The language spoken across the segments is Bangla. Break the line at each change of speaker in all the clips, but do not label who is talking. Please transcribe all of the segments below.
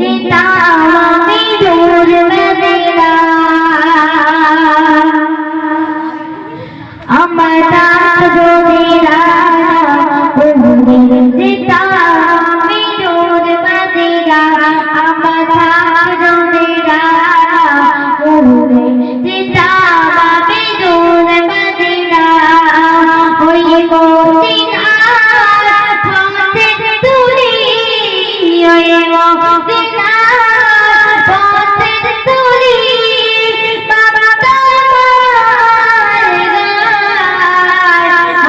যেতাম আমি দূর মদিনা আমার রাত যদি উড়ে যেতাম আমি দূর মদিনা আমার রাত যদি উড়ে যেতাম আমি দূর মদিনা ওই মদিনার পথের তুলি ওই মদিনার পথের তুলি বাবা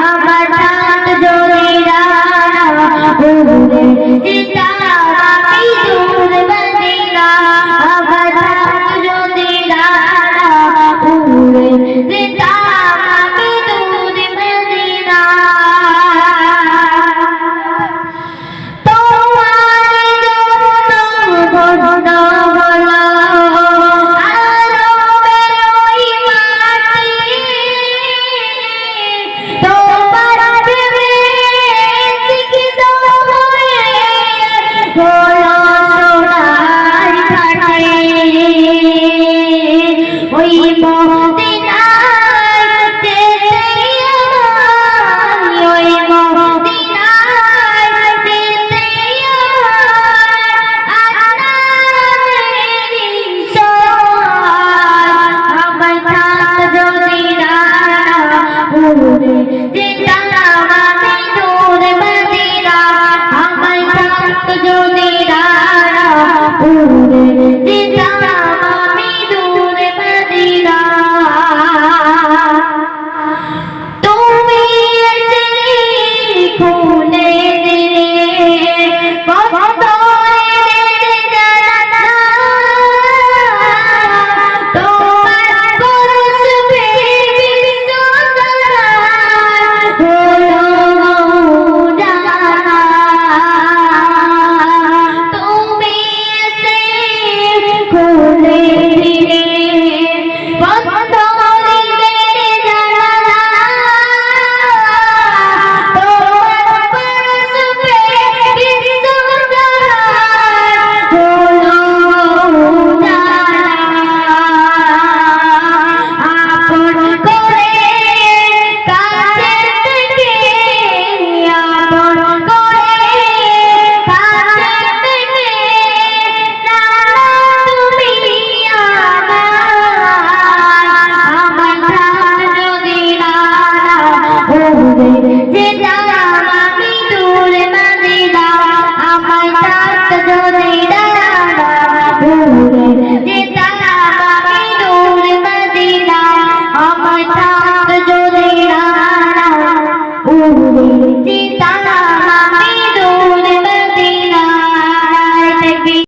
আমার রাত যদি উড়ে যেতাম আমি দূর মদিনা আমার রাত যদি উড়ে যেতাম আমি দূর মদিনা তোমার জন্য বন্ধ হলো আরবের ওই মাটি তোমার প্রেমে সিক্ত হয়ে হলো সোনার ঘাটে ওই মদিনায় যেতে আমায় ওই মদিনায় যেতে আমায় আমার রাত যদি উড়ে যেতাম আমি দূর মদিনা আমার রাত যদি